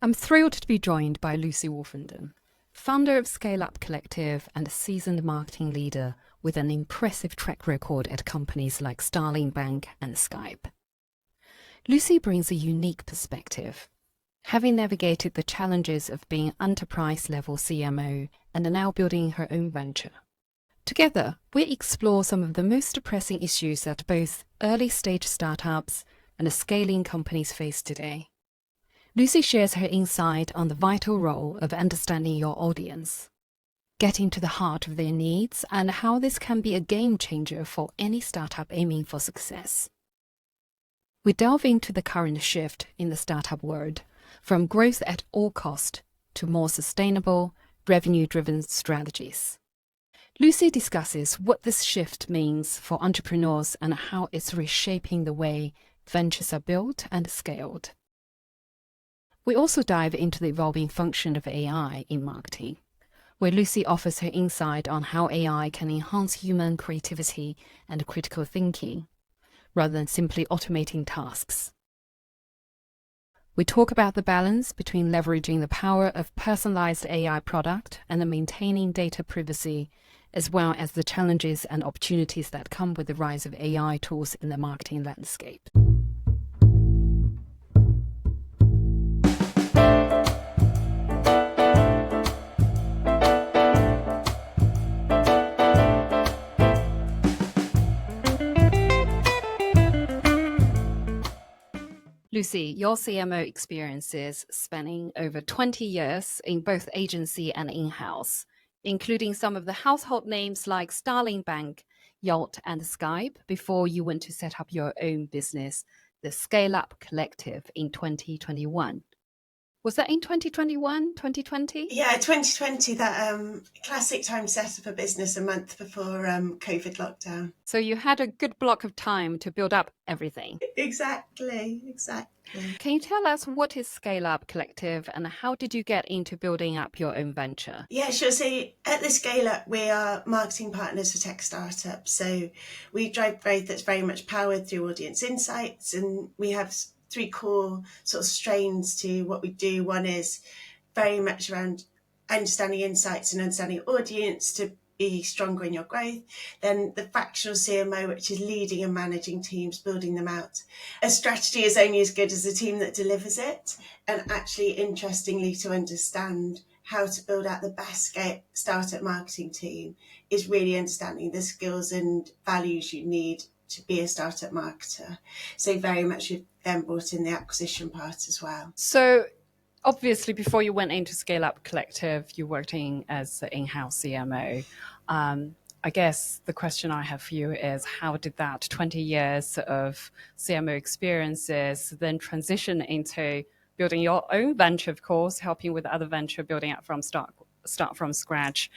I'm thrilled to be joined by Lucy Woolfenden, founder of Scale Up Collective and a seasoned marketing leader with an impressive track record at companies like Starling Bank and Skype. Lucy brings a unique perspective, having navigated the challenges of being enterprise-level CMO and now building her own venture. Together, we explore some of the most pressing issues that both early-stage startups and scaling companies face today. Lucy shares her insight on the vital role of understanding your audience, getting to the heart of their needs, and how this can be a game changer for any startup aiming for success. We delve into the current shift in the startup world, from growth at all cost to more sustainable, revenue-driven strategies. Lucy discusses what this shift means for entrepreneurs and how it's reshaping the way ventures are built and scaled. We also dive into the evolving function of AI in marketing, where Lucy offers her insight on how AI can enhance human creativity and critical thinking, rather than simply automating tasks. We talk about the balance between leveraging the power of personalized AI product and maintaining data privacy, as well as the challenges and opportunities that come with the rise of AI tools in the marketing landscape. Lucy, your CMO experiences spanning over 20 years in both agency and in-house, including some of the household names like Starling Bank, Yacht, and Skype before you went to set up your own business, the Scale Up Collective, in 2021. Was that in 2021, 2020? Yeah, 2020, that classic time set up a business a month before COVID lockdown. So you had a good block of time to build up everything. Exactly. Can you tell us what is Scale Up Collective and how did you get into building up your own venture? Yeah, sure. So at the Scale Up, we are marketing partners for tech startups. So we drive growth that's very much powered through audience insights, and we have three core sort of strains to what we do. One is very much around understanding insights and understanding audience to be stronger in your growth. Then the fractional CMO, which is leading and managing teams, building them out. A strategy is only as good as the team that delivers it. And actually, interestingly, to understand how to build out the best startup marketing team is really understanding the skills and values you need to be a startup marketer. So very much we've then brought in the acquisition part as well. So obviously, before you went into Scale Up Collective, you worked as an in-house CMO. I guess the question I have for you is, how did that 20 years of CMO experiences then transition into building your own venture, of course, helping with other venture, building up from start from scratch?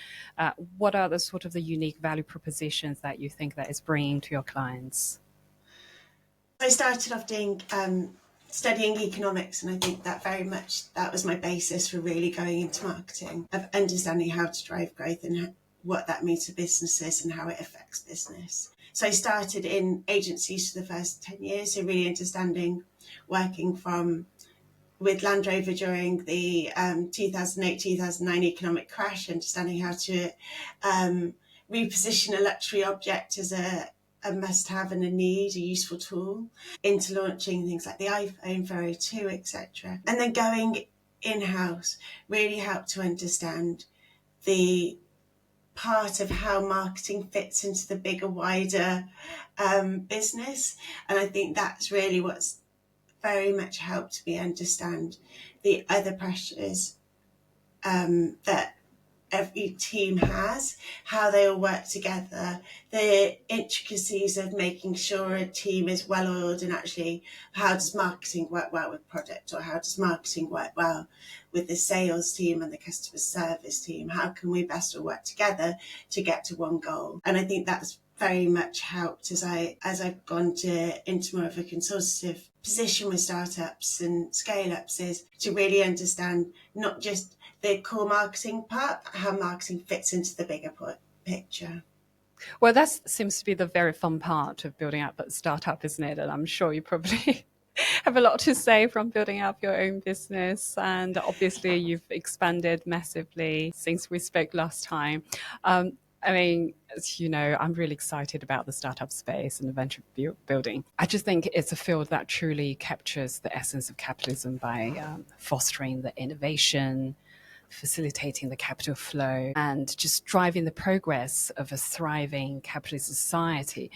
What are the sort of the unique value propositions that you think that is bringing to your clients? I started off doing studying economics, and I think that was my basis for really going into marketing, of understanding how to drive growth and what that means to businesses and how it affects business. So I started in agencies for the first 10 years, so really understanding working with Land Rover during the 2008-2009 economic crash, understanding how to reposition a luxury object as a must-have and a need, a useful tool, into launching things like the iPhone, Ferro 2, etc. And then going in-house really helped to understand the part of how marketing fits into the bigger, wider business. And I think that's really what's very much helped me understand the other pressures that every team has, how they all work together, the intricacies of making sure a team is well-oiled, and actually how does marketing work well with product, or how does marketing work well with the sales team and the customer service team? How can we best all work together to get to one goal? And I think that's very much helped as I've gone into more of a consultative position with startups and scale-ups, is to really understand not just the core marketing part, but how marketing fits into the bigger picture. Well, that seems to be the very fun part of building up a startup, isn't it? And I'm sure you probably have a lot to say from building up your own business. And obviously, you've expanded massively since we spoke last time. I mean, as you know, I'm really excited about the startup space and the venture building. I just think it's a field that truly captures the essence of capitalism by fostering the innovation, facilitating the capital flow, and just driving the progress of a thriving capitalist society.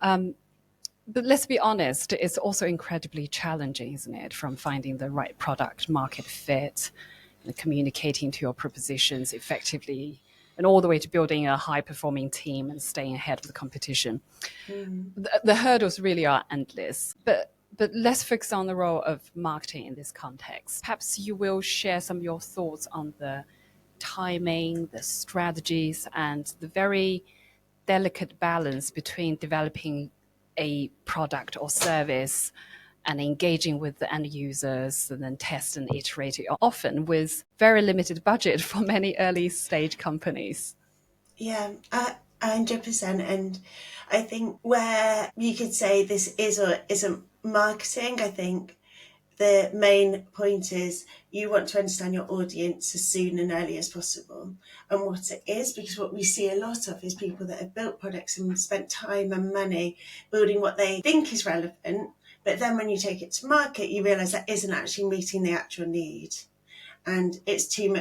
But let's be honest, it's also incredibly challenging, isn't it? From finding the right product market fit and communicating to your propositions effectively, and all the way to building a high performing team and staying ahead of the competition. The hurdles really are endless. But let's focus on the role of marketing in this context. Perhaps you will share some of your thoughts on the timing, the strategies, and the very delicate balance between developing a product or service and engaging with the end users and then test and iterate it, often with very limited budget for many early stage companies. Yeah, 100%. And I think where you could say this is or isn't marketing, I think the main point is you want to understand your audience as soon and early as possible and what it is, because what we see a lot of is people that have built products and spent time and money building what they think is relevant, but then when you take it to market, you realize that isn't actually meeting the actual need. And it's too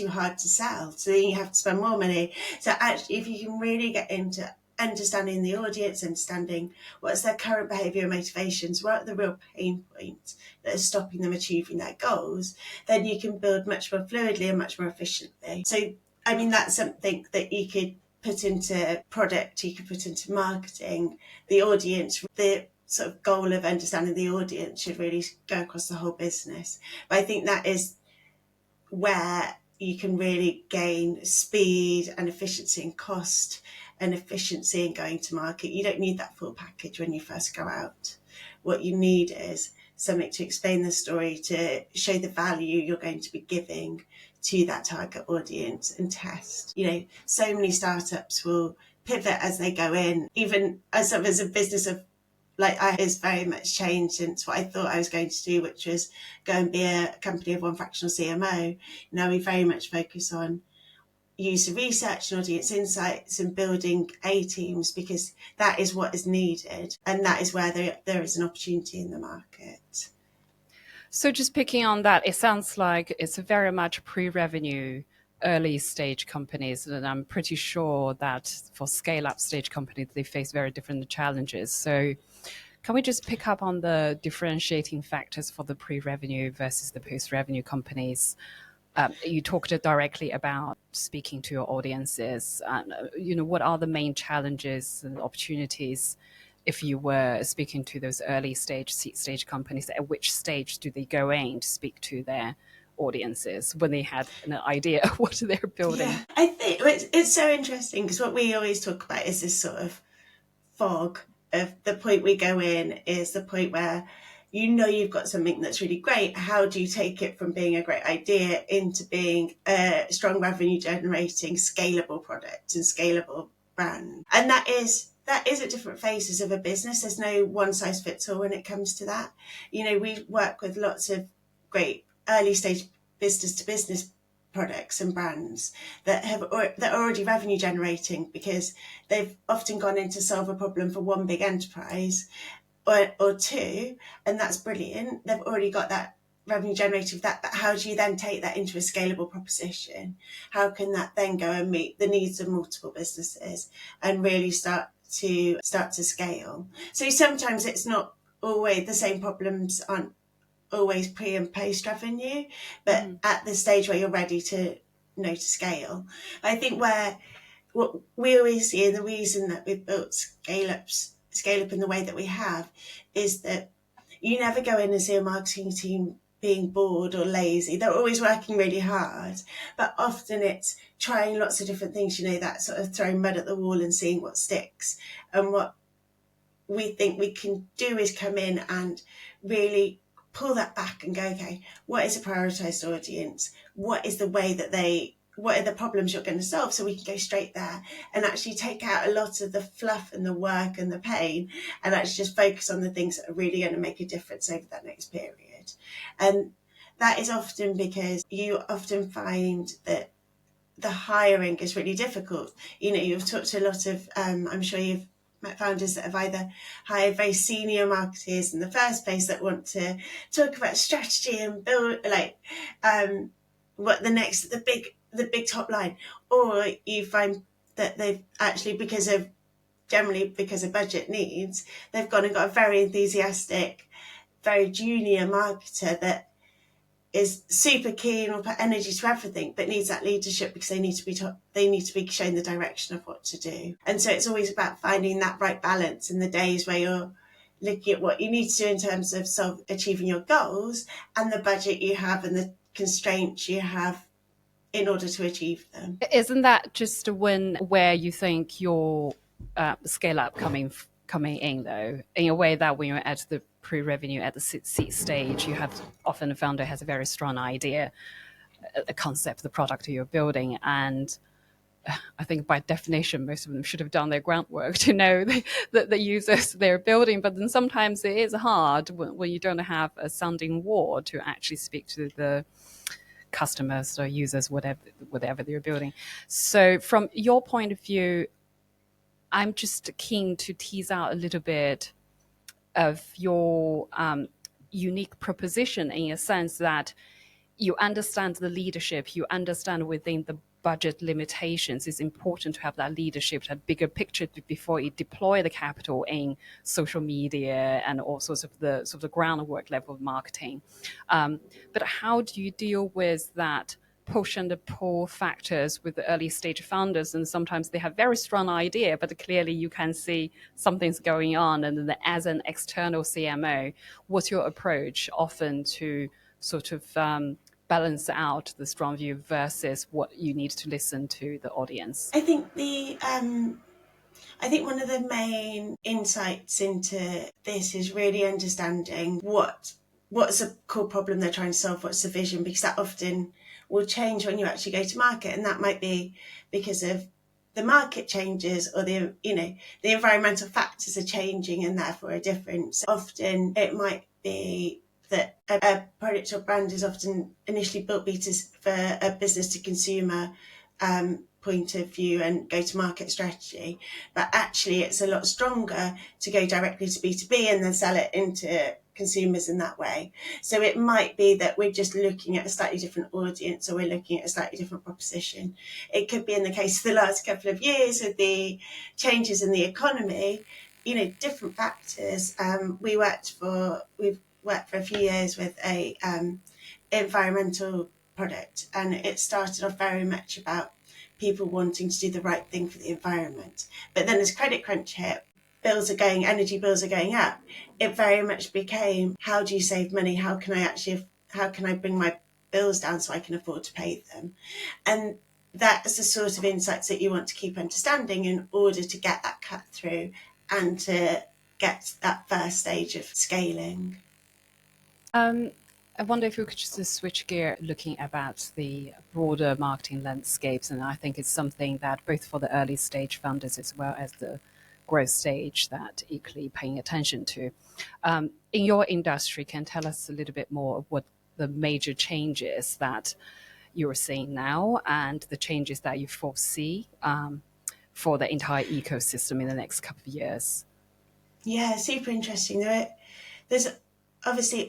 hard to sell. So then you have to spend more money. So actually, if you can really get into understanding the audience, understanding what's their current behaviour and motivations, what are the real pain points that are stopping them achieving their goals, then you can build much more fluidly and much more efficiently. So, I mean, that's something that you could put into product, you could put into marketing, the audience, the sort of goal of understanding the audience should really go across the whole business. But I think that is where you can really gain speed and efficiency and cost and efficiency in going to market. You don't need that full package when you first go out. What you need is something to explain the story, to show the value you're going to be giving to that target audience and test. You know, so many startups will pivot as they go in, even as a business of is very much changed since what I thought I was going to do, which was go and be a company of one fractional CMO. Now we very much focus on user research and audience insights and building A teams, because that is what is needed. And that is where there is an opportunity in the market. So just picking on that, it sounds like it's very much pre-revenue early stage companies, and I'm pretty sure that for scale up stage companies, they face very different challenges. So can we just pick up on the differentiating factors for the pre-revenue versus the post-revenue companies? You talked directly about speaking to your audiences. What are the main challenges and opportunities if you were speaking to those early stage, seed stage companies? At which stage do they go in to speak to their audiences when they had an idea of what they're building? Yeah, I think it's so interesting, because what we always talk about is this sort of fog of the point we go in is the point where you've got something that's really great. How do you take it from being a great idea into being a strong revenue generating scalable product and scalable brand? And that is at different phases of a business. There's no one size fits all when it comes to that. We work with lots of great early stage business to business products and brands that are already revenue generating, because they've often gone in to solve a problem for one big enterprise or two, and that's brilliant. They've already got that revenue generating that, but how do you then take that into a scalable proposition? How can that then go and meet the needs of multiple businesses and really start to scale? So sometimes it's not always the same problems aren't always pre and post revenue, but at the stage where you're ready to scale. I think what we always see, and the reason that we've built scale up in the way that we have, is that you never go in and see a marketing team being bored or lazy. They're always working really hard, but often it's trying lots of different things, that sort of throwing mud at the wall and seeing what sticks. And what we think we can do is come in and really pull that back and go, okay, what is a prioritized audience? What is the way that they what are the problems you're going to solve, so we can go straight there and actually take out a lot of the fluff and the work and the pain, and actually just focus on the things that are really going to make a difference over that next period. And that is often because you often find that the hiring is really difficult. You know, you've talked to a lot of, I'm sure you've met founders that have either hired very senior marketers in the first place that want to talk about strategy and build, like, what the big top line, or you find that they've actually, generally because of budget needs, they've gone and got a very enthusiastic, very junior marketer that is super keen, will put energy to everything, but needs that leadership because they need to be shown the direction of what to do. And so it's always about finding that right balance in the days where you're looking at what you need to do in terms of achieving your goals, and the budget you have and the constraints you have in order to achieve them. Isn't that just a win where you think your scale up coming in, though, in a way that when you're at the pre-revenue, at the seed stage, you have often a founder has a very strong idea, a concept, the product you're building, and I think by definition, most of them should have done their groundwork to know the users they're building. But then sometimes it is hard when you don't have a sounding board to actually speak to the customers or users, whatever they're building. So from your point of view, I'm just keen to tease out a little bit of your unique proposition, in a sense that you understand the leadership, you understand within the budget limitations, it's important to have that leadership, that bigger picture before you deploy the capital in social media and all sorts of the sort of groundwork level of marketing. But how do you deal with that push and the pull factors with the early stage founders? And sometimes they have very strong idea, but clearly you can see something's going on. And then as an external CMO, what's your approach often to sort of balance out the strong view versus what you need to listen to the audience? I think one of the main insights into this is really understanding what's a core problem they're trying to solve, what's the vision, because that often will change when you actually go to market, and that might be because of the market changes, or the environmental factors are changing and therefore are different. So often it might be that a product or brand is often initially built for a business to consumer point of view and go to market strategy, but actually it's a lot stronger to go directly to B2B and then sell it into consumers in that way. So it might be that we're just looking at a slightly different audience, or we're looking at a slightly different proposition. It could be in the case of the last couple of years with the changes in the economy, different factors. We've worked for a few years with a environmental product, and it started off very much about people wanting to do the right thing for the environment. But then as credit crunch hit, energy bills are going up, it very much became, how do you save money? How can I bring my bills down so I can afford to pay them? And that's the sort of insights that you want to keep understanding in order to get that cut through and to get that first stage of scaling. I wonder if we could just switch gear looking about the broader marketing landscapes. And I think it's something that both for the early stage founders as well as the growth stage that equally paying attention to. In your industry, can you tell us a little bit more of what the major changes that you're seeing now and the changes that you foresee for the entire ecosystem in the next couple of years? Yeah, super interesting. There's obviously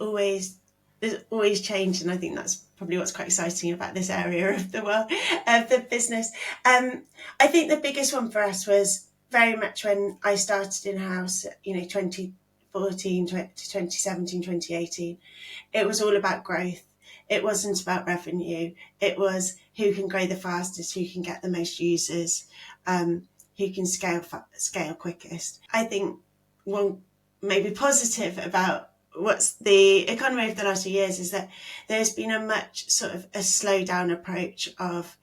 there's always change, and I think that's probably what's quite exciting about this area of the world, of the business. I think the biggest one for us was very much when I started in-house, 2014 to 2017, 2018. It was all about growth. It wasn't about revenue. It was who can grow the fastest, who can get the most users, who can scale quickest. I think one maybe positive about what's the economy over the last few years is that there's been a much sort of a slow down approach of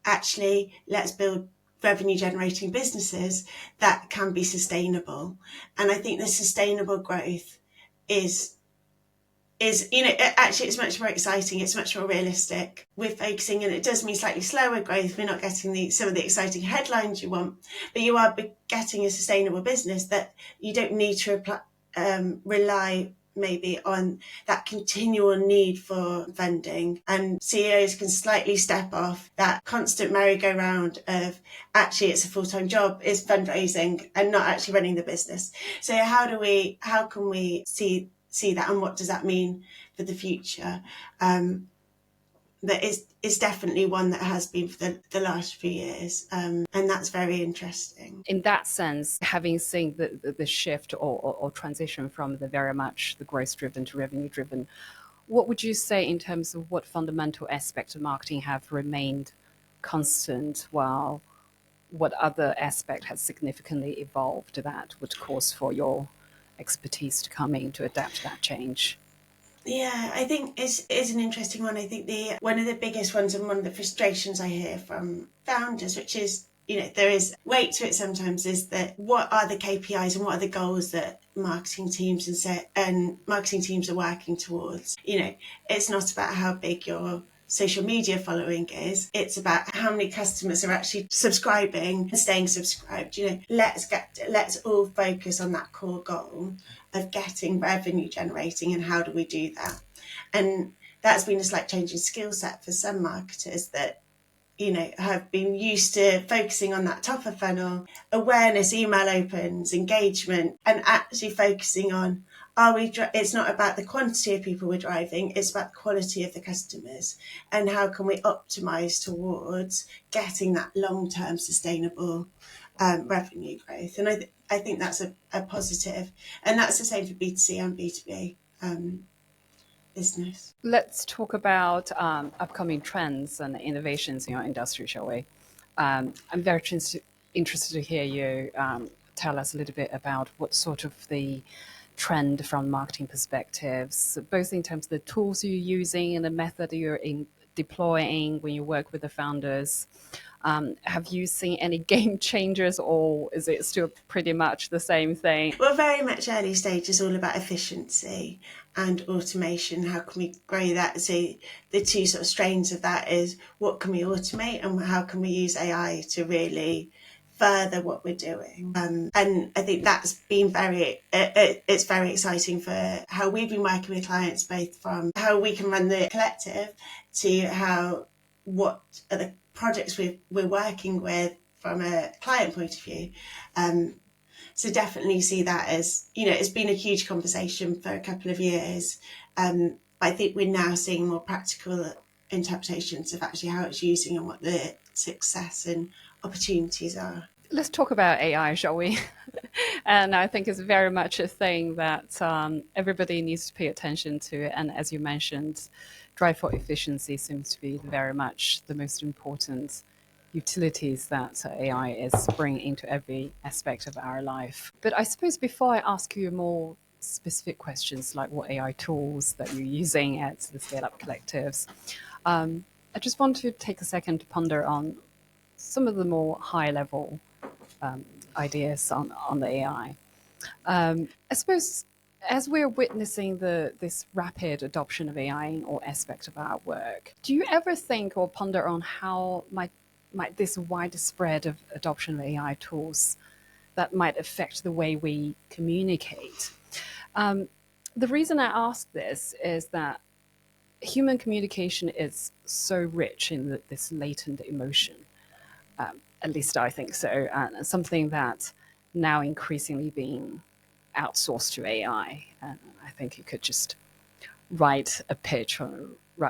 actually let's build revenue generating businesses that can be sustainable. And I think the sustainable growth is is, actually it's much more exciting, it's much more realistic. We're focusing, and it does mean slightly slower growth. We're not getting some of the exciting headlines you want, but you are getting a sustainable business that you don't need to rely maybe on that continual need for funding, and CEOs can slightly step off that constant merry-go-round of actually it's a full-time job, it's fundraising and not actually running the business. So how can we see that, and what does that mean for the future? That is definitely one that has been for the last few years, and that's very interesting. In that sense, having seen the shift or transition from the very much the growth-driven to revenue-driven, what would you say in terms of what fundamental aspects of marketing have remained constant, while what other aspect has significantly evolved that would cause for your expertise to come in to adapt to that change? Yeah, I think it's an interesting one. I think one of the biggest ones, and one of the frustrations I hear from founders, which is, there is weight to it sometimes, is that what are the KPIs and what are the goals that marketing teams and marketing teams are working towards? It's not about how big your social media following is. It's about how many customers are actually subscribing and staying subscribed. Let's all focus on that core goal of getting revenue generating, and how do we do that? And that's been a slight change in skill set for some marketers that have been used to focusing on that top of funnel awareness, email opens, engagement, and actually focusing on, it's not about the quantity of people we're driving, it's about the quality of the customers, and how can we optimize towards getting that long-term sustainable revenue growth. And I think that's a positive, and that's the same for B2C and B2B business. Let's talk about upcoming trends and innovations in your industry, shall we? I'm very interested to hear you tell us a little bit about what sort of the trend from marketing perspectives, both in terms of the tools you're using and the method you're deploying when you work with the founders. Have you seen any game changers, or is it still pretty much the same thing? Well, very much early stage is all about efficiency and automation. How can we grow that? So the two sort of strains of that is, what can we automate, and how can we use AI to really further what we're doing? And I think that's been it's very exciting for how we've been working with clients, both from how we can run the collective to what are the projects we're working with from a client point of view. So definitely see that as, it's been a huge conversation for a couple of years. But I think we're now seeing more practical interpretations of actually how it's using and what the success and opportunities are. Let's talk about AI, shall we? And I think it's very much a thing that everybody needs to pay attention to. And as you mentioned, drive for efficiency seems to be very much the most important utilities that AI is bringing into every aspect of our life. But I suppose before I ask you more specific questions, like what AI tools that you're using at the Scale Up Collectives, I just want to take a second to ponder on some of the more high-level ideas on the AI. I suppose as we're witnessing this rapid adoption of AI in all aspects of our work, do you ever think or ponder on how might this widespread of adoption of AI tools that might affect the way we communicate? The reason I ask this is that human communication is so rich in this latent emotion. At least I think so, and something that now increasingly being outsourced to AI. And I think you could just write a pitch or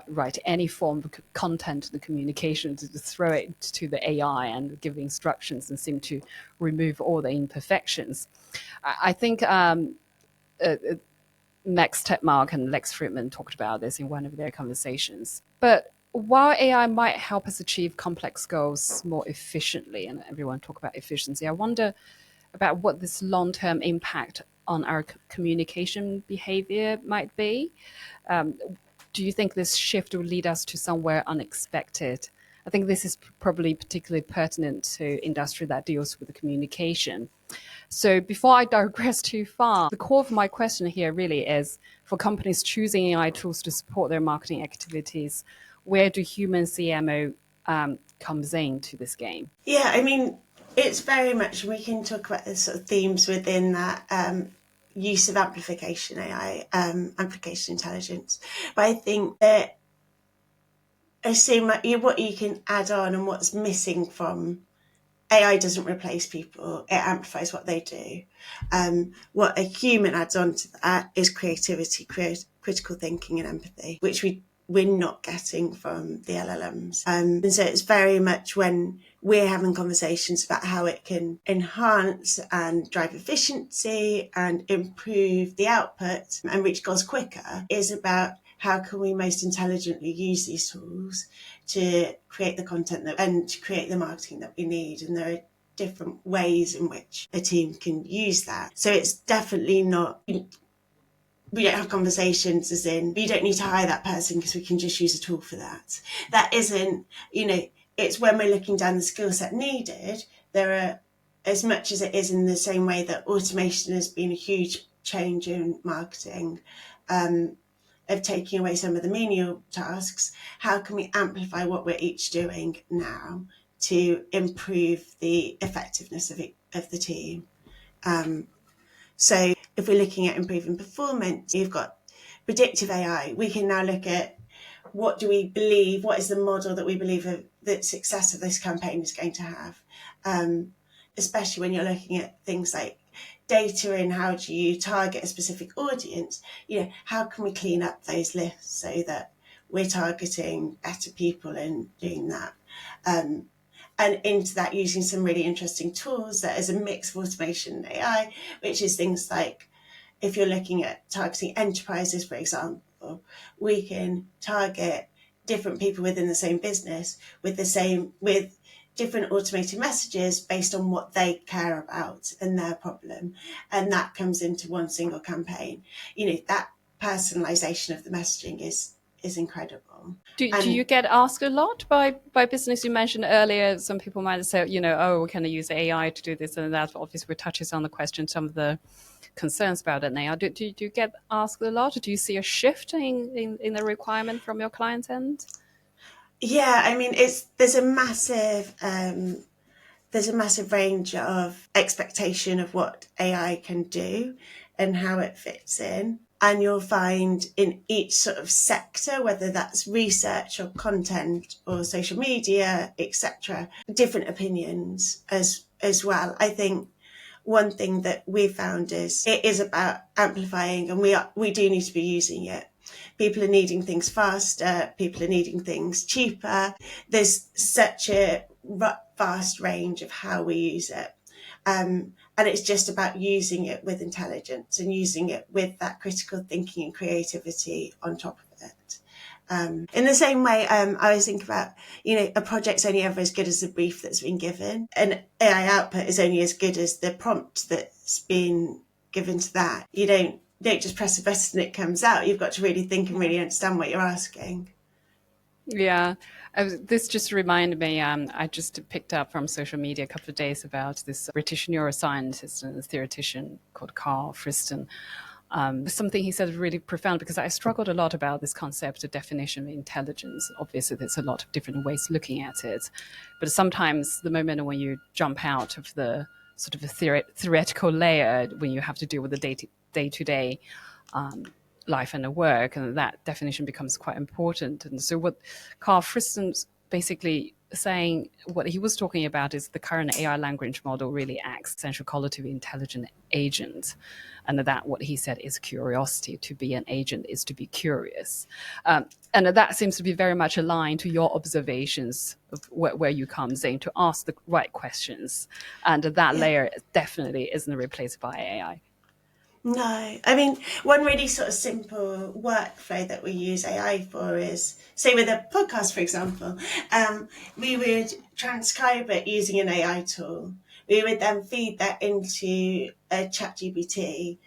write any form of content in the communication to throw it to the AI and give instructions and seem to remove all the imperfections. I think Max Tegmark and Lex Fridman talked about this in one of their conversations. But while AI might help us achieve complex goals more efficiently, and everyone talk about efficiency, I wonder about what this long-term impact on our communication behavior might be. Do you think this shift will lead us to somewhere unexpected I think this is probably particularly pertinent to industry that deals with the communication. So before I digress too far, the core of my question here really is for companies choosing AI tools to support their marketing activities, where do human CMO comes into this game? Yeah, I mean, it's very much, we can talk about the sort of themes within that use of amplification AI, amplification intelligence. But I think that I see what you can add on and what's missing from AI doesn't replace people, it amplifies what they do. What a human adds on to that is creativity, critical thinking and empathy, which we're not getting from the LLMs. And so it's very much when we're having conversations about how it can enhance and drive efficiency and improve the output and reach goals quicker, is about how can we most intelligently use these tools to create the content and to create the marketing that we need. And there are different ways in which a team can use that. So it's definitely not, we don't have conversations as in, you don't need to hire that person because we can just use a tool for that. That isn't, it's when we're looking down the skill set needed, there are, as much as it is in the same way that automation has been a huge change in marketing, of taking away some of the menial tasks, how can we amplify what we're each doing now to improve the effectiveness of the team? So if we're looking at improving performance, you've got predictive AI. We can now look at what is the model that we believe the success of this campaign is going to have, especially when you're looking at things like data and how do you target a specific audience. How can we clean up those lists so that we're targeting better people and doing that, and into that using some really interesting tools that is a mix of automation and AI, which is things like, if you're looking at targeting enterprises, for example, we can target different people within the same business with different automated messages based on what they care about and their problem. And that comes into one single campaign. That personalization of the messaging is incredible. Do you get asked a lot by business? You mentioned earlier, some people might say, oh, can I use AI to do this and that? Obviously, touches on the question, some of the concerns about it now. Do you get asked a lot? Do you see a shift in the requirement from your client's end? Yeah, I mean, there's a massive range of expectation of what AI can do and how it fits in. And you'll find in each sort of sector, whether that's research or content or social media, etc., different opinions as well. I think one thing that we found is it is about amplifying, and we do need to be using it. People are needing things faster. People are needing things cheaper. There's such a vast range of how we use it. And it's just about using it with intelligence and using it with that critical thinking and creativity on top of it. In the same way, I always think about, a project's only ever as good as the brief that's been given. And AI output is only as good as the prompt that's been given to that. You don't just press a button and it comes out. You've got to really think and really understand what you're asking. Yeah, this just reminded me, I just picked up from social media a couple of days about this British neuroscientist and theoretician called Carl Friston. Something he said is really profound, because I struggled a lot about this concept of definition of intelligence. Obviously, there's a lot of different ways looking at it. But sometimes the moment when you jump out of the sort of a theoretical layer, when you have to deal with the day-to-day life and the work, and that definition becomes quite important. And so what Carl Friston's basically saying, what he was talking about is the current AI language model really acts essential quality of intelligent agent. And that what he said is curiosity. To be an agent is to be curious. And that seems to be very much aligned to your observations of where you come in, to ask the right questions. And that layer definitely isn't replaced by AI. No, I mean, one really sort of simple workflow that we use AI for is, say with a podcast, for example, we would transcribe it using an AI tool. We would then feed that into a ChatGPT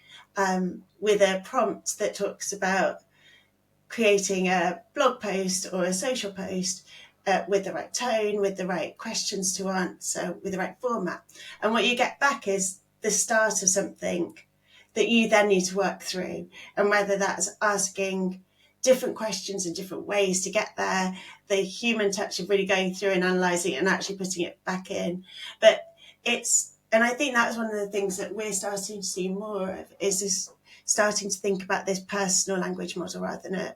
with a prompt that talks about creating a blog post or a social post, with the right tone, with the right questions to answer, with the right format. And what you get back is the start of something that you then need to work through. And whether that's asking different questions in different ways to get there, the human touch of really going through and analysing it and actually putting it back in. But and I think that's one of the things that we're starting to see more of, is this starting to think about this personal language model rather than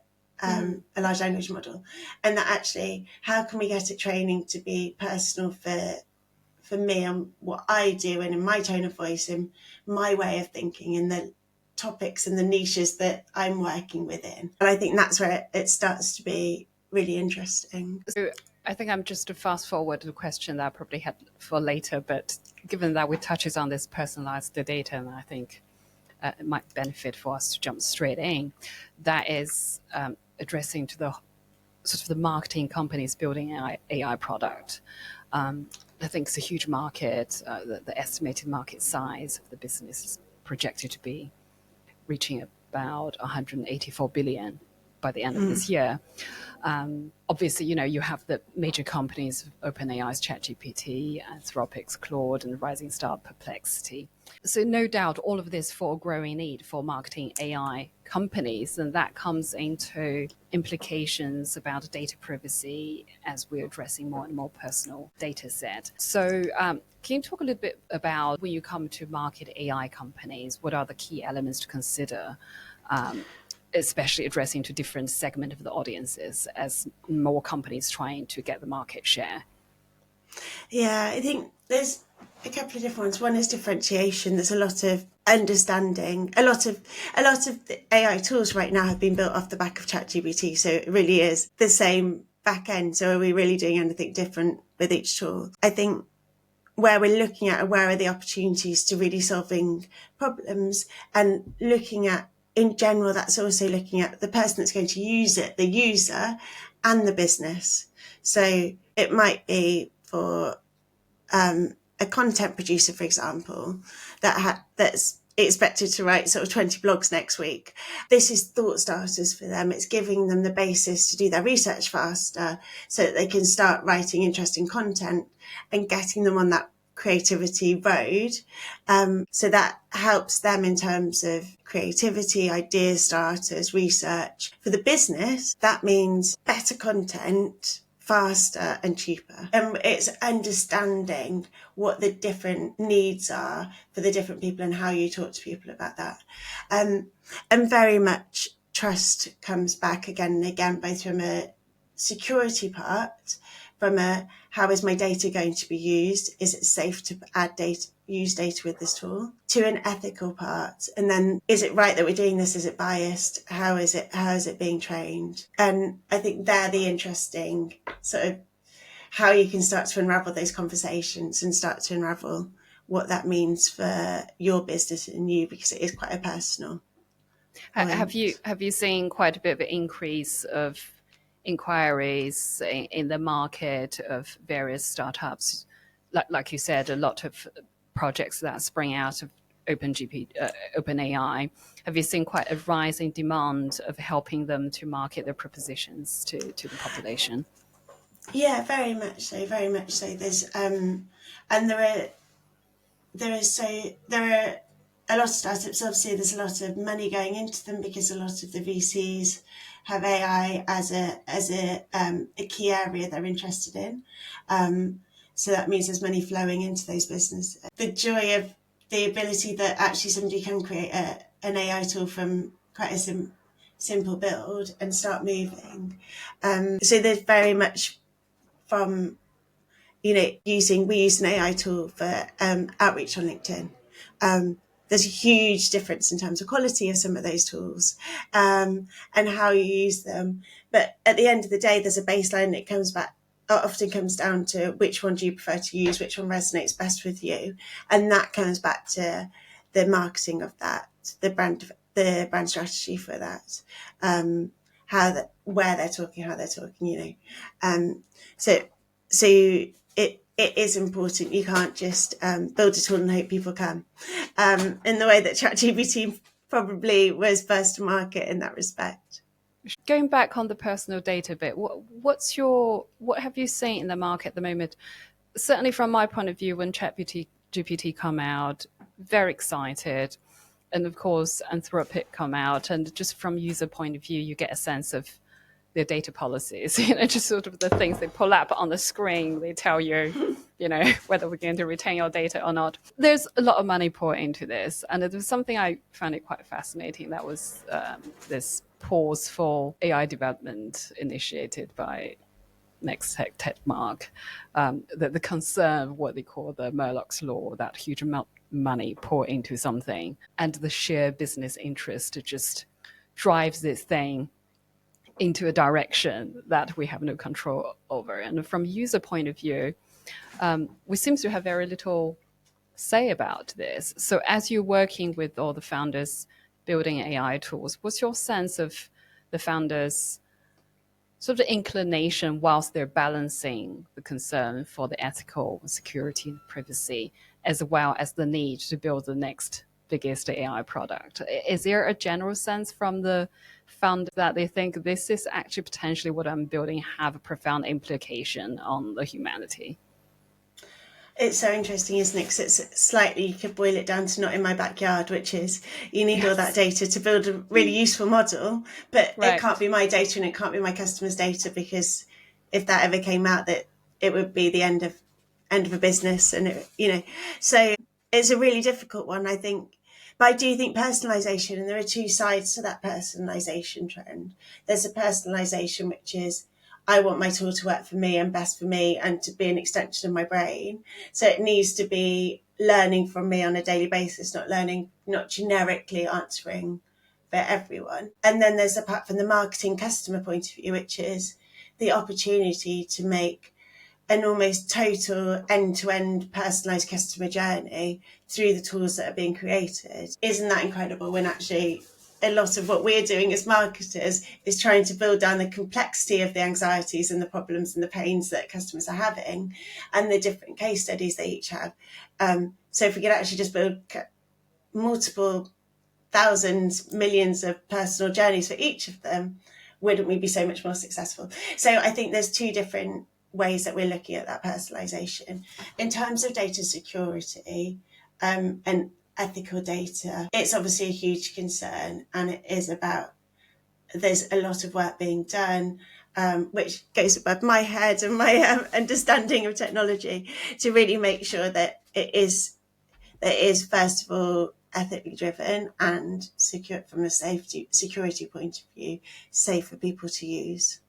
a large language model, and that actually, how can we get it training to be personal for me and what I do, and in my tone of voice, and my way of thinking, and the topics and the niches that I'm working within. And I think that's where it starts to be really interesting. So I think I'm just to fast forward the question that I probably had for later, but given that we touches on this personalized data, and I think it might benefit for us to jump straight in, that is addressing to the sort of the marketing companies building AI product. I think it's a huge market. The estimated market size of the business is projected to be reaching about 184 billion by the end of this year. Obviously, you have the major companies, OpenAI's ChatGPT, Anthropic's Claude, and Rising Star Perplexity. So no doubt all of this for a growing need for marketing AI companies, and that comes into implications about data privacy as we're addressing more and more personal data set. So can you talk a little bit about when you come to market AI companies, what are the key elements to consider? Especially addressing to different segment of the audiences as more companies trying to get the market share? Yeah, I think there's a couple of different ones. One is differentiation. There's a lot of understanding. A lot of the AI tools right now have been built off the back of ChatGPT, so it really is the same back end. So are we really doing anything different with each tool? I think where we're looking at where are the opportunities to really solving problems, and looking at, in general, that's also looking at the person that's going to use it, the user, and the business. So it might be for a content producer, for example, that's expected to write sort of 20 blogs next week. This is thought starters for them. It's giving them the basis to do their research faster so that they can start writing interesting content and getting them on that creativity road. So that helps them in terms of creativity, idea starters, research. For the business, that means better content, faster and cheaper. And it's understanding what the different needs are for the different people and how you talk to people about that. And very much trust comes back again and again, both from a security part, from a how is my data going to be used? Is it safe to use data with this tool? To an ethical part. And then, is it right that we're doing this? Is it biased? How is it being trained? And I think they're the interesting sort of how you can start to unravel those conversations and start to unravel what that means for your business and you, because it is quite a personal. Have you seen quite a bit of an increase of inquiries in the market of various startups? Like you said, a lot of projects that spring out of OpenAI. Have you seen quite a rise in demand of helping them to market their propositions to the population? Yeah, very much so. Very much so. There's and there are a lot of startups. Obviously, there's a lot of money going into them because a lot of the VCs have AI as a key area they're interested in. So that means there's money flowing into those businesses. The joy of the ability that actually somebody can create an AI tool from quite a simple build and start moving. So there's very much from, we use an AI tool for outreach on LinkedIn. There's a huge difference in terms of quality of some of those tools and how you use them. But at the end of the day, there's a baseline that often comes down to which one do you prefer to use, which one resonates best with you. And that comes back to the marketing of that, the brand strategy for that, where they're talking, how they're talking, So it is important. You can't just build a tool and hope people come. In the way that ChatGPT probably was first to market in that respect. Going back on the personal data bit, what have you seen in the market at the moment? Certainly from my point of view, when ChatGPT come out, very excited. And of course, Anthropic come out. And just from user point of view, you get a sense of their data policies, just sort of the things they pull up on the screen. They tell you, whether we're going to retain your data or not. There's a lot of money poured into this. And it was something I found it quite fascinating. That was this pause for AI development initiated by next tech mark, the concern, what they call the Murloch's law, that huge amount of money pour into something, and the sheer business interest just drives this thing into a direction that we have no control over. And from user point of view, we seem to have very little say about this. So as you're working with all the founders building AI tools, what's your sense of the founders' sort of inclination whilst they're balancing the concern for the ethical security and privacy, as well as the need to build the next biggest AI product? Is there a general sense from the founder that they think this is actually potentially what I'm building have a profound implication on the humanity? It's so interesting, isn't it? Because it's slightly, you could boil it down to not in my backyard, which is you need all that data to build a really useful model, but Right. it can't be my data and it can't be my customers' data, because if that ever came out, that it would be the end of a business. And so it's a really difficult one, I think. But I do think personalization, and there are two sides to that personalization trend. There's a personalization which is, I want my tool to work for me and best for me and to be an extension of my brain. So it needs to be learning from me on a daily basis, not generically answering for everyone. And then there's the part from the marketing customer point of view, which is the opportunity to make an almost total end-to-end personalized customer journey through the tools that are being created. Isn't that incredible, when actually a lot of what we're doing as marketers is trying to build down the complexity of the anxieties and the problems and the pains that customers are having and the different case studies they each have. So if we could actually just build multiple thousands, millions of personal journeys for each of them, wouldn't we be so much more successful? So I think there's two different ways that we're looking at that personalization. In terms of data security and ethical data, it's obviously a huge concern, and it is about, there's a lot of work being done, which goes above my head and my understanding of technology, to really make sure that it is first of all ethically driven and secure from a security point of view, safe for people to use.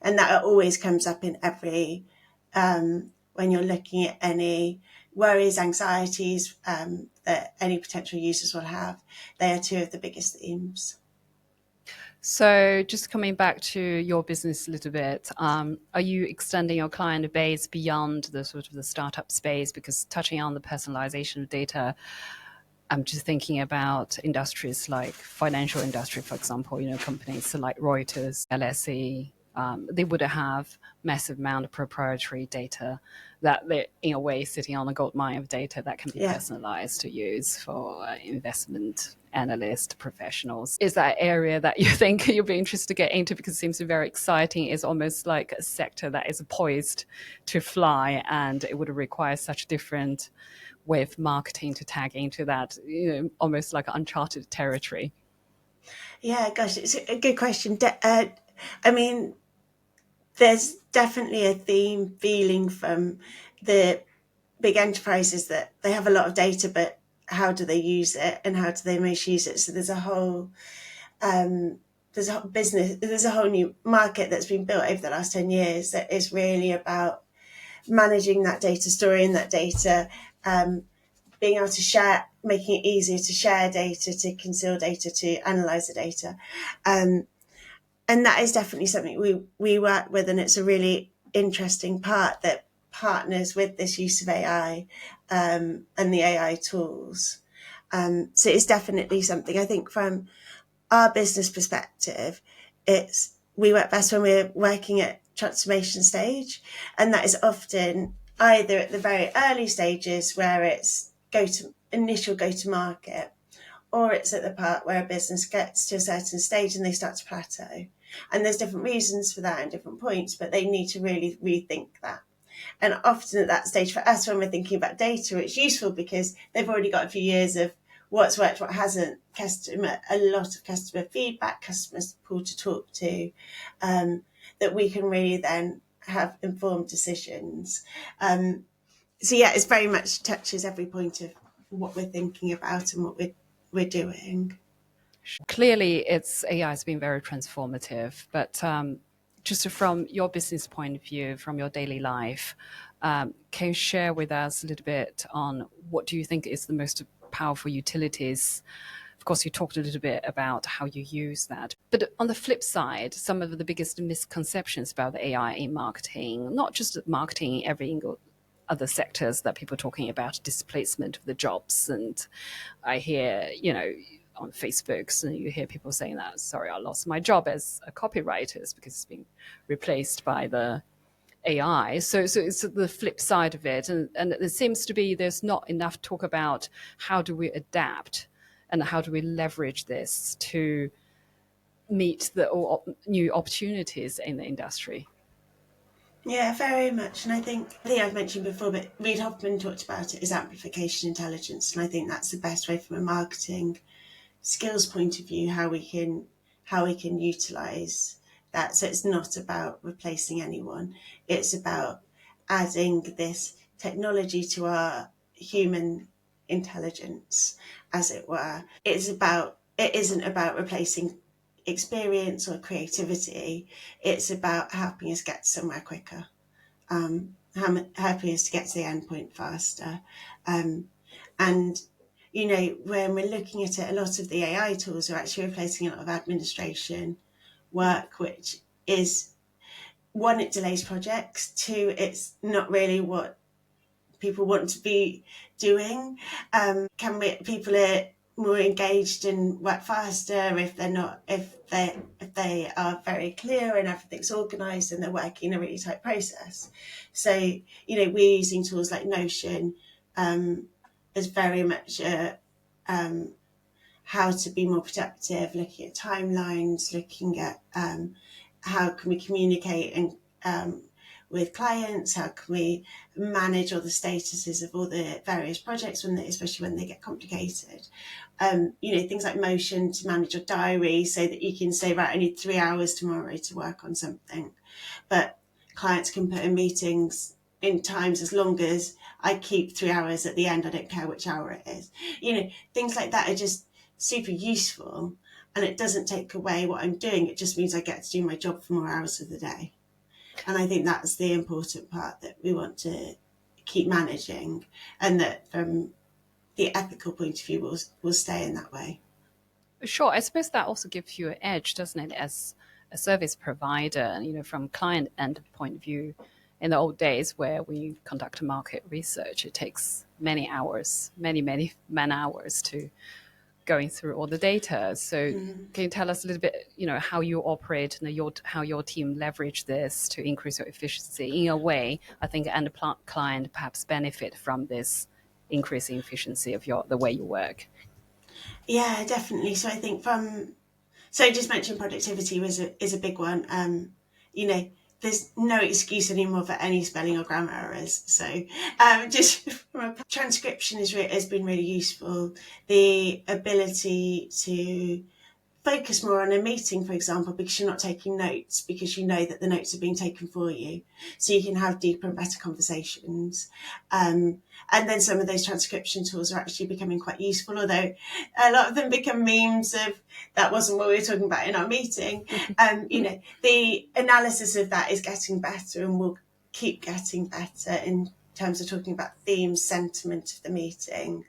And that always comes up in every when you're looking at any worries, anxieties that any potential users will have. They are two of the biggest themes. So just coming back to your business a little bit, are you extending your client base beyond the sort of the startup space? Because touching on the personalization of data, I'm just thinking about industries like financial industry, for example, companies like Reuters, LSE, they would have massive amount of proprietary data that they're in a way sitting on a gold mine of data that can be personalized to use for investment analyst professionals. Is that area that you think you'll be interested to get into, because it seems very exciting? It's almost like a sector that is poised to fly, and it would require such different way of marketing to tag into that, almost like uncharted territory. Yeah, gosh, it's a good question. I mean, there's definitely a theme feeling from the big enterprises that they have a lot of data, but how do they use it and how do they most use it? So there's a whole business, there's a whole new market that's been built over the last 10 years that is really about managing that data, storing that data, being able to share, making it easier to share data, to conceal data, to analyze the data. And that is definitely something we work with, and it's a really interesting part that partners with this use of AI and the AI tools. So it's definitely something, I think, from our business perspective, we work best when we're working at transformation stage, and that is often either at the very early stages where it's initial go to market, or it's at the part where a business gets to a certain stage and they start to plateau. And there's different reasons for that and different points, but they need to really rethink that. And often at that stage for us, when we're thinking about data, it's useful because they've already got a few years of what's worked, what hasn't, a lot of customer feedback, customer pool to talk to, that we can really then have informed decisions. So yeah, it's very much touches every point of what we're thinking about and what we're doing. Clearly, AI has been very transformative, but just from your business point of view, from your daily life, can you share with us a little bit on what do you think is the most powerful utilities? Of course, you talked a little bit about how you use that. But on the flip side, some of the biggest misconceptions about the AI in marketing, not just marketing, every other sectors that people are talking about, displacement of the jobs. And I hear, on Facebook, so you hear people saying that, sorry, I lost my job as a copywriter because it's been replaced by the AI. So it's the flip side of it. And it seems to be there's not enough talk about how do we adapt and how do we leverage this to meet the new opportunities in the industry. Yeah, very much. And I think I've mentioned before, but Reid Hoffman talked about it as amplification intelligence. And I think that's the best way from a marketing skills point of view, how we can utilize that. So it's not about replacing anyone. It's about adding this technology to our human intelligence, as it were. It isn't about replacing experience or creativity. It's about helping us get somewhere quicker, helping us to get to the end point faster. And when we're looking at it, a lot of the AI tools are actually replacing a lot of administration work, which is, one, it delays projects, two, it's not really what people want to be doing. People are more engaged and work faster if they are very clear and everything's organised and they're working in a really tight process. So, we're using tools like Notion as very much how to be more productive, looking at timelines, looking at how can we communicate and with clients, how can we manage all the statuses of all the various projects, especially when they get complicated. Things like Motion to manage your diary so that you can say, right, I need 3 hours tomorrow to work on something. But clients can put in meetings in times as long as I keep 3 hours at the end. I don't care which hour it is. Things like that are just super useful, and it doesn't take away what I'm doing. It just means I get to do my job for more hours of the day. And I think that's the important part that we want to keep managing, and that from the ethical point of view will stay in that way. Sure. I suppose that also gives you an edge, doesn't it, as a service provider, from client end point of view. In the old days where we conduct market research, it takes many hours, many man hours to going through all the data. So can you tell us a little bit, how you operate and how your team leverage this to increase your efficiency? In a way, I think and client perhaps benefit from this increasing efficiency of the way you work. Yeah, definitely. So I think I just mentioned productivity is a big one. There's no excuse anymore for any spelling or grammar errors. So just from a transcription has been really useful. The ability to focus more on a meeting, for example, because you're not taking notes, because you know that the notes are being taken for you. So you can have deeper and better conversations. And then some of those transcription tools are actually becoming quite useful, although a lot of them become memes of that wasn't what we were talking about in our meeting. The analysis of that is getting better and will keep getting better in terms of talking about themes, sentiment of the meeting,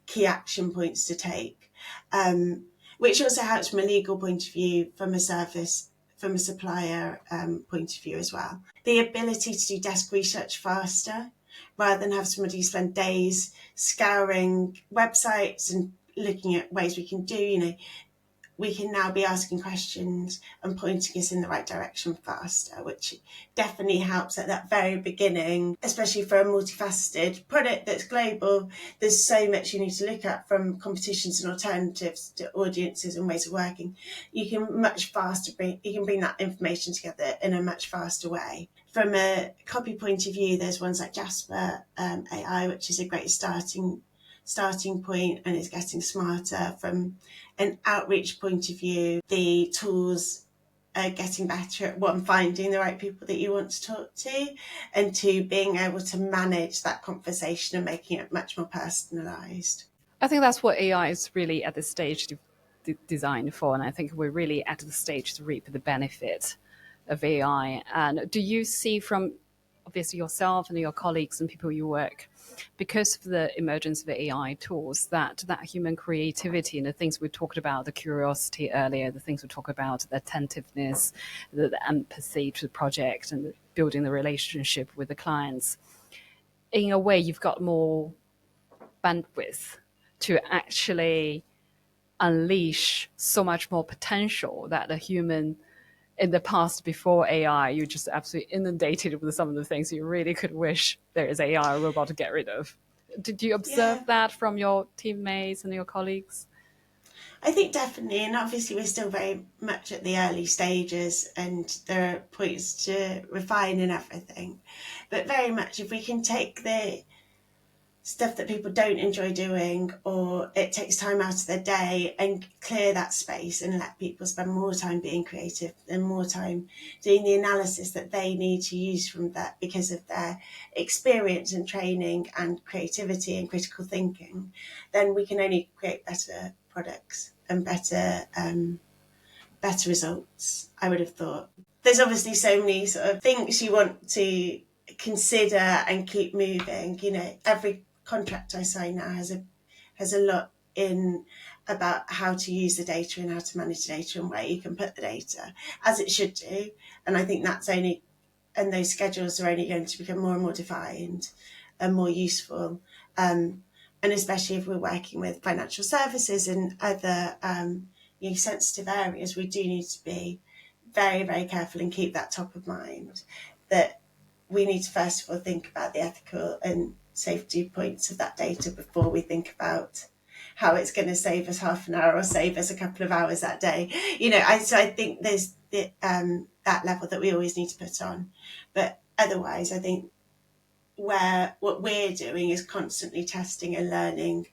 key action points to take, which also helps from a legal point of view, from a supplier point of view as well. The ability to do desk research faster, rather than have somebody spend days scouring websites and looking at ways we can do, we can now be asking questions and pointing us in the right direction faster, which definitely helps at that very beginning, especially for a multifaceted product that's global. There's so much you need to look at, from competitions and alternatives to audiences and ways of working. You can bring that information together in a much faster way. From a copy point of view, there's ones like Jasper AI, which is a great starting point and is getting smarter. From an outreach point of view, the tools are getting better at, one, finding the right people that you want to talk to, and two, being able to manage that conversation and making it much more personalised. I think that's what AI is really at this stage designed for, and I think we're really at the stage to reap the benefit of AI. And do you see, from obviously yourself and your colleagues and people you work, because of the emergence of AI tools, that human creativity and the things we talked about, the curiosity earlier, the things we talked about, the attentiveness, the empathy to the project and building the relationship with the clients, in a way you've got more bandwidth to actually unleash so much more potential that the human, in the past, before AI, you're just absolutely inundated with some of the things you really could wish there is AI or robot to get rid of. Did you observe that from your teammates and your colleagues? I think definitely, and obviously we're still very much at the early stages and there are points to refine and everything. But very much, if we can take the stuff that people don't enjoy doing, or it takes time out of their day, and clear that space and let people spend more time being creative and more time doing the analysis that they need to use from that because of their experience and training and creativity and critical thinking, then we can only create better products and better results, I would have thought. There's obviously so many sort of things you want to consider and keep moving. Every contract I sign now has a lot in about how to use the data and how to manage the data and where you can put the data, as it should do. And I think those schedules are only going to become more and more defined and more useful. And especially if we're working with financial services and other sensitive areas, we do need to be very, very careful and keep that top of mind, that we need to first of all think about the ethical and safety points of that data before we think about how it's going to save us half an hour or save us a couple of hours that day. So I think there's that level that we always need to put on. But otherwise, I think what we're doing is constantly testing and learning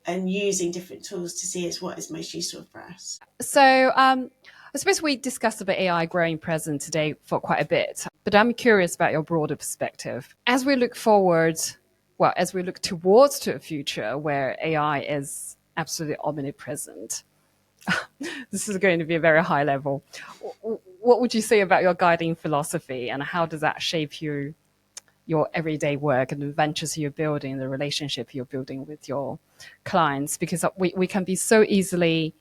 and using different tools to see what is most useful for us. So I suppose we discussed about AI growing present today for quite a bit, but I'm curious about your broader perspective. As we look forward, as we look towards to a future where AI is absolutely omnipresent, this is going to be a very high level. What would you say about your guiding philosophy, and how does that shape your everyday work and the ventures you're building, the relationship you're building with your clients? Because we can be so easily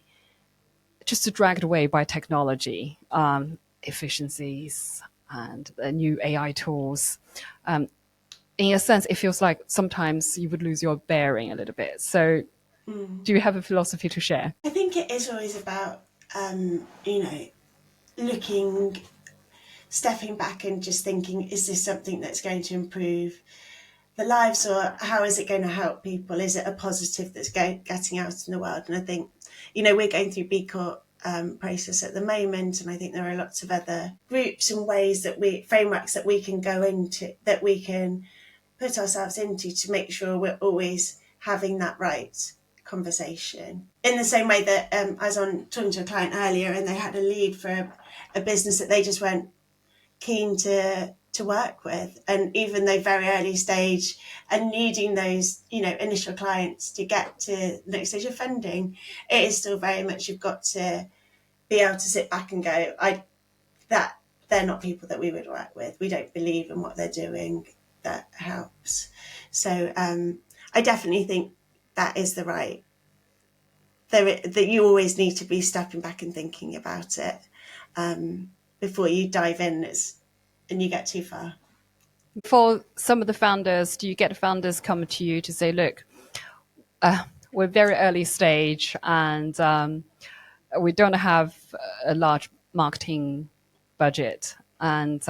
just dragged away by technology, efficiencies and the new AI tools. In a sense, it feels like sometimes you would lose your bearing a little bit. So do you have a philosophy to share? I think it is always about, stepping back and just thinking, is this something that's going to improve the lives, or how is it going to help people? Is it a positive that's getting out in the world? And I think, we're going through B Corp process at the moment, and I think there are lots of other groups and frameworks that we can go into, that we can put ourselves into to make sure we're always having that right conversation. In the same way that I was talking to a client earlier, and they had a lead for a business that they just weren't keen to work with, and even though very early stage and needing those initial clients to get to the next stage of funding, it is still very much, you've got to be able to sit back and go, that they're not people that we would work with. We don't believe in what they're doing. That helps. So I definitely think that is the right, that you always need to be stepping back and thinking about it before you dive in and you get too far. For some of the founders, do you get founders come to you to say, look, we're very early stage and we don't have a large marketing budget, and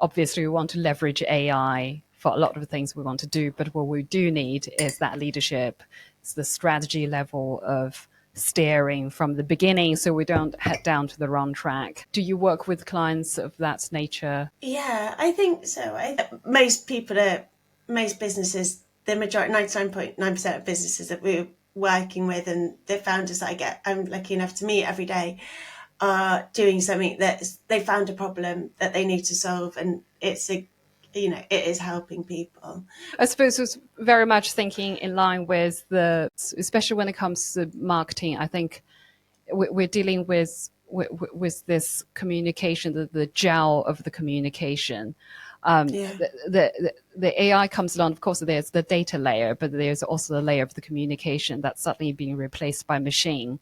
obviously we want to leverage AI for a lot of the things we want to do. But what we do need is that leadership, it's the strategy level of steering from the beginning so we don't head down to the wrong track. Do you work with clients of that nature? Yeah, I think so. Most businesses, the majority, 99.9% of businesses that we're working with and the founders that I'm lucky enough to meet every day, are doing something that they found a problem that they need to solve, and it is helping people. I suppose it's very much thinking in line with especially when it comes to marketing. I think we're dealing with this communication, the gel of the communication. Yeah. The AI comes along. Of course, there's the data layer, but there's also the layer of the communication that's suddenly being replaced by machine.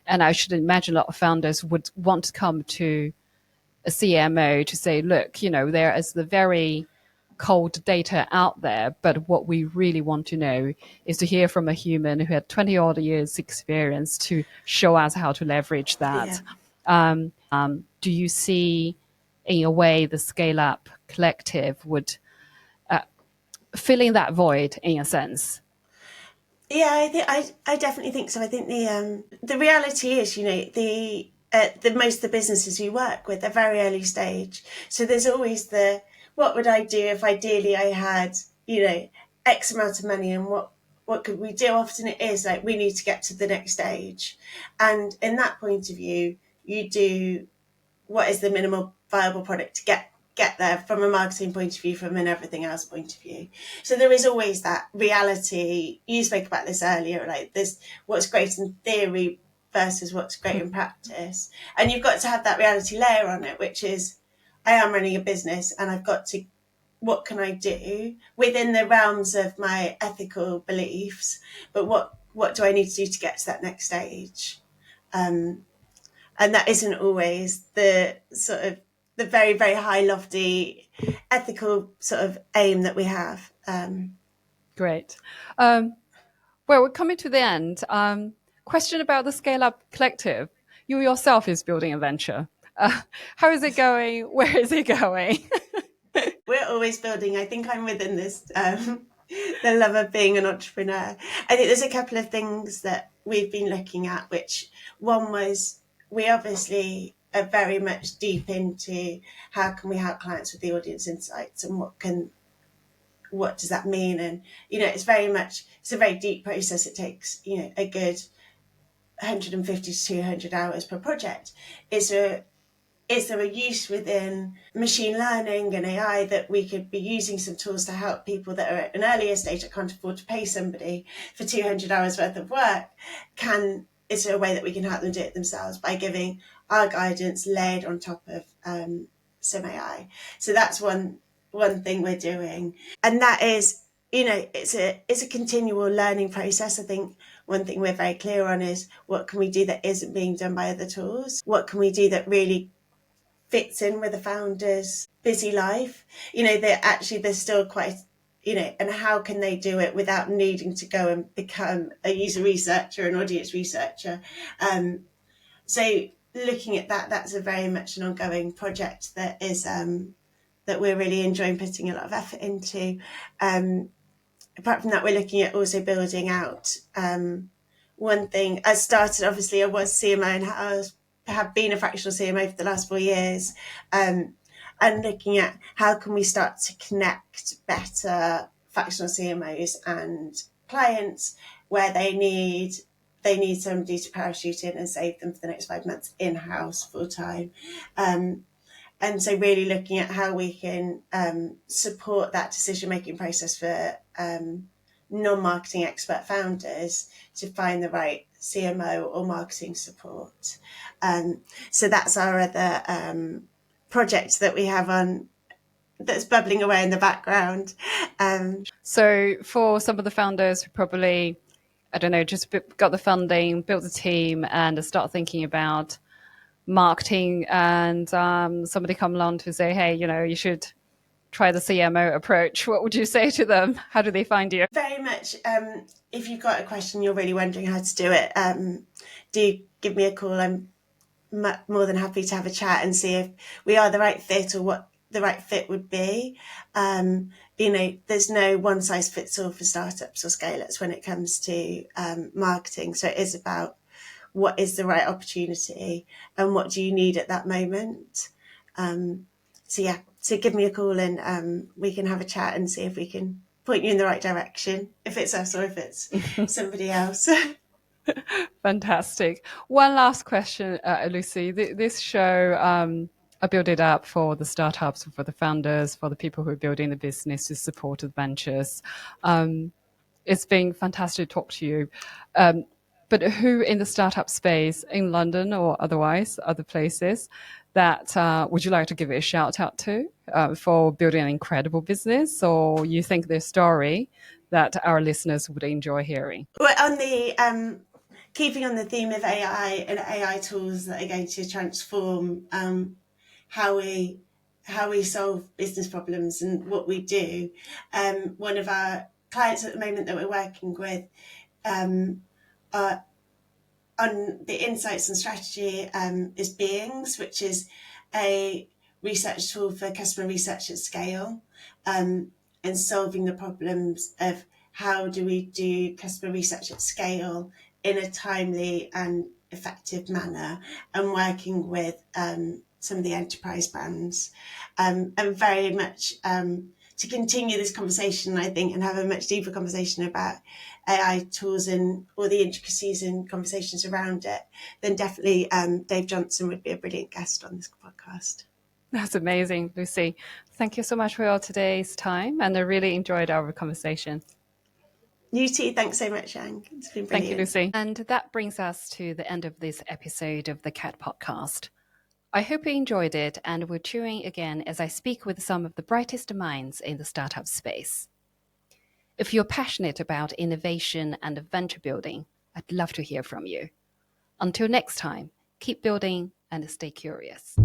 And I should imagine a lot of founders would want to come to a CMO to say, look, there is the very cold data out there, but what we really want to know is to hear from a human who had 20 odd years experience to show us how to leverage that. Yeah. Do you see, in a way, the Scale Up Collective would fill in that void in a sense? Yeah, I definitely think so. I think the reality is, the most of the businesses we work with are very early stage. So there's always what would I do if ideally I had, X amount of money, and what could we do? Often it is like, we need to get to the next stage. And in that point of view, you do what is the minimal viable product to get there from a marketing point of view, from an everything else point of view. So there is always that reality. You spoke about this earlier, like this, what's great in theory versus what's great in practice. And you've got to have that reality layer on it, which is, I am running a business and I've got to, what can I do within the realms of my ethical beliefs, but what do I need to do to get to that next stage? And that isn't always the sort of the very, very high, lofty, ethical sort of aim that we have. Great. Well, we're coming to the end. Question about the Scale Up Collective. You yourself is building a venture. How is it going? Where is it going? We're always building. I think I'm within this, the love of being an entrepreneur. I think there's a couple of things that we've been looking at, which one was, we obviously are very much deep into how can we help clients with the audience insights, and what does that mean? And, it's a very deep process. It takes, a good 150 to 200 hours per project. Is there a use within machine learning and AI that we could be using some tools to help people that are at an earlier stage that can't afford to pay somebody for 200 hours worth of work? Is there a way that we can help them do it themselves by giving our guidance layered on top of some AI? So that's one thing we're doing. And that is, it's a continual learning process. I think one thing we're very clear on is, what can we do that isn't being done by other tools? What can we do that really fits in with the founder's busy life? They're still quite, and how can they do it without needing to go and become a user researcher, an audience researcher? So looking at that's a very much an ongoing project that is that we're really enjoying putting a lot of effort into. Apart from that, we're looking at also building out one thing. I was CMO in-house, have been a fractional CMO for the last 4 years, and looking at how can we start to connect better fractional CMOs and clients where they need somebody to parachute in and save them for the next 5 months in-house full time. And so really looking at how we can support that decision-making process for non-marketing expert founders to find the right CMO or marketing support. So that's our other project that we have on, that's bubbling away in the background. So for some of the founders who probably, I don't know, just got the funding, built the team, and start thinking about marketing, and somebody come along to say, hey, you should try the CMO approach, what would you say to them? How do they find you? Very much. If you've got a question, you're really wondering how to do it, do give me a call. I'm more than happy to have a chat and see if we are the right fit or what the right fit would be. There's no one size fits all for startups or scale-ups when it comes to marketing. So it is about what is the right opportunity and what do you need at that moment. So give me a call and we can have a chat and see if we can point you in the right direction, if it's us or if it's somebody else. Fantastic. One last question, Lucy. This show, I build it up for the startups, for the founders, for the people who are building the business to support the ventures. It's been fantastic to talk to you. But who in the startup space in London or otherwise, other places, that would you like to give it a shout out to for building an incredible business, or you think their story that our listeners would enjoy hearing? Well, on the keeping on the theme of AI and AI tools that are going to transform how we solve business problems and what we do. One of our clients at the moment that we're working with on the insights and strategy is Beings, which is a research tool for customer research at scale, and solving the problems of how do we do customer research at scale in a timely and effective manner, and working with some of the enterprise brands, and very much to continue this conversation, I think, and have a much deeper conversation about AI tools and all the intricacies and conversations around it, then definitely Dave Johnson would be a brilliant guest on this podcast. That's amazing, Lucy. Thank you so much for your today's time, and I really enjoyed our conversation. You too. Thanks so much, Yang. It's been brilliant. Thank you, Lucy. And that brings us to the end of this episode of the CAT podcast. I hope you enjoyed it and will tune in again as I speak with some of the brightest minds in the startup space. If you're passionate about innovation and venture building, I'd love to hear from you. Until next time, keep building and stay curious.